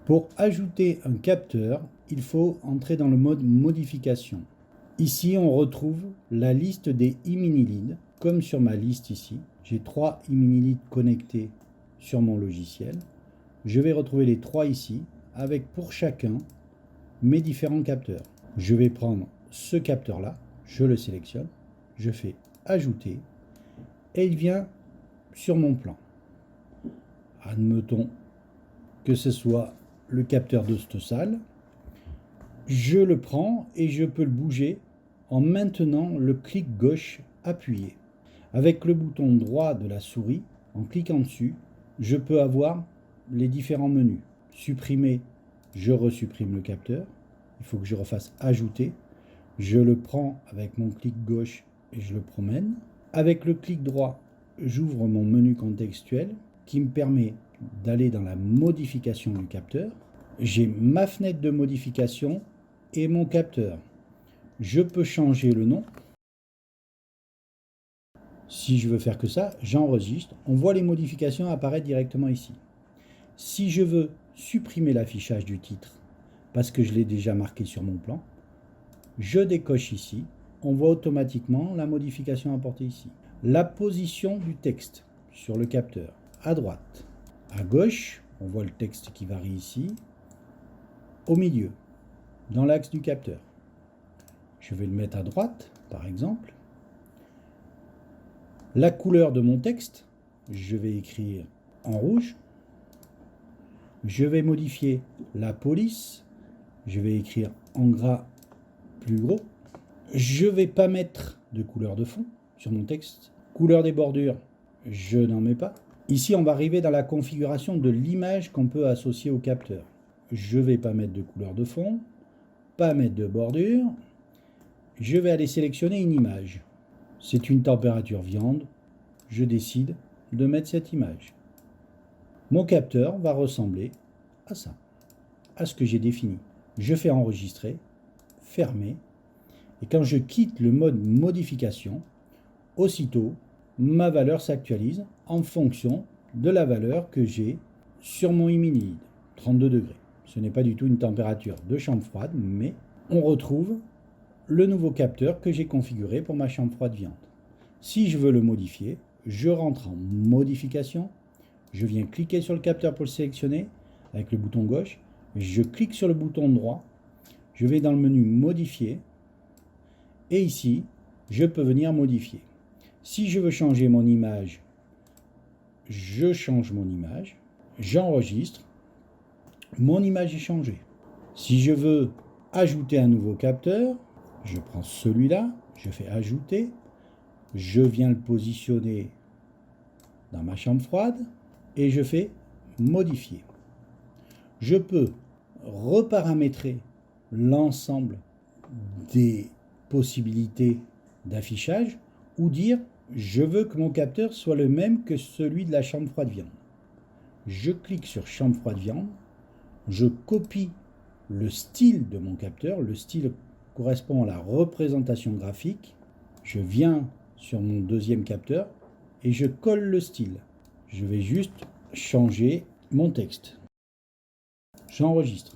Pour ajouter un capteur, il faut entrer dans le mode modification. Ici, on retrouve la liste des e-mini-leads, comme sur ma liste ici. J'ai 3 e-mini-leads connectés sur mon logiciel. Je vais retrouver les 3 ici, avec pour chacun mes différents capteurs. Je vais prendre ce capteur-là, je le sélectionne, je fais ajouter, et il vient sur mon plan. Admettons que ce soit le capteur de cette salle. Je le prends et je peux le bouger en maintenant le clic gauche appuyé. Avec le bouton droit de la souris, en cliquant dessus, je peux avoir les différents menus. Supprimer, je resupprime le capteur. Il faut que je refasse ajouter. Je le prends avec mon clic gauche et je le promène. Avec le clic droit, j'ouvre mon menu contextuel qui me permet d'aller dans la modification du capteur. J'ai ma fenêtre de modification et mon capteur. Je peux changer le nom. Si je veux faire que ça, j'enregistre. On voit les modifications apparaître directement ici. Si je veux supprimer l'affichage du titre, parce que je l'ai déjà marqué sur mon plan, je décoche ici. On voit automatiquement la modification apportée ici. La position du texte sur le capteur. À droite. À gauche, on voit le texte qui varie ici. Au milieu, dans l'axe du capteur. Je vais le mettre à droite, par exemple. La couleur de mon texte, je vais écrire en rouge. Je vais modifier la police. Je vais écrire en gras plus gros. Je ne vais pas mettre de couleur de fond sur mon texte. Couleur des bordures, je n'en mets pas. Ici, on va arriver dans la configuration de l'image qu'on peut associer au capteur. Je ne vais pas mettre de couleur de fond, pas mettre de bordure. Je vais aller sélectionner une image. C'est une température viande. Je décide de mettre cette image. Mon capteur va ressembler à ça, à ce que j'ai défini. Je fais enregistrer, fermer, et quand je quitte le mode modification, aussitôt, ma valeur s'actualise en fonction de la valeur que j'ai sur mon e-mini-lead, 32 degrés. Ce n'est pas du tout une température de chambre froide, mais on retrouve le nouveau capteur que j'ai configuré pour ma chambre froide viande. Si je veux le modifier, je rentre en modification, je viens cliquer sur le capteur pour le sélectionner avec le bouton gauche, je clique sur le bouton droit, je vais dans le menu modifier et ici, je peux venir modifier. Si je veux changer mon image, je change mon image, j'enregistre, mon image est changée. Si je veux ajouter un nouveau capteur, je prends celui-là, je fais ajouter, je viens le positionner dans ma chambre froide et je fais modifier. Je peux reparamétrer l'ensemble des possibilités d'affichage ou dire je veux que mon capteur soit le même que celui de la chambre froide viande. Je clique sur chambre froide viande, je copie le style de mon capteur, le style correspond à la représentation graphique, je viens sur mon deuxième capteur et je colle le style. Je vais juste changer mon texte. J'enregistre.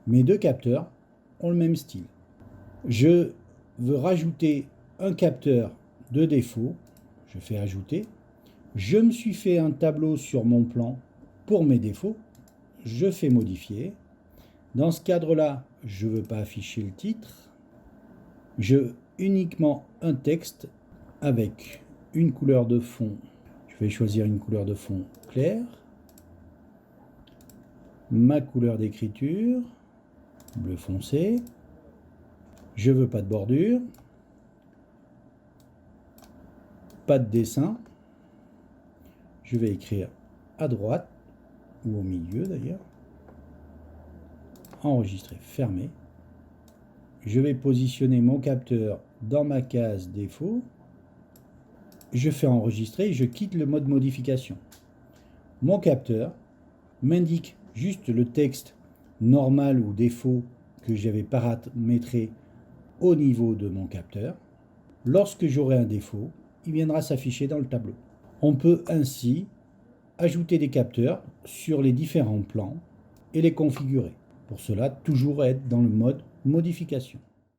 Mes deux capteurs ont le même style. Je veux rajouter un capteur de défaut. Je fais ajouter. Je me suis fait un tableau sur mon plan pour mes défauts. Je fais modifier. Dans ce cadre-là, je ne veux pas afficher le titre. Je veux uniquement un texte avec une couleur de fond. Je vais choisir une couleur de fond claire. Ma couleur d'écriture, bleu foncé. Je veux pas de bordure. Pas de dessin. Je vais écrire à droite ou au milieu d'ailleurs. Enregistrer, fermer. Je vais positionner mon capteur dans ma case défaut. Je fais enregistrer et je quitte le mode modification. Mon capteur m'indique juste le texte normal ou défaut que j'avais paramétré au niveau de mon capteur. Lorsque j'aurai un défaut, il viendra s'afficher dans le tableau. On peut ainsi ajouter des capteurs sur les différents plans et les configurer. Pour cela, toujours être dans le mode modification.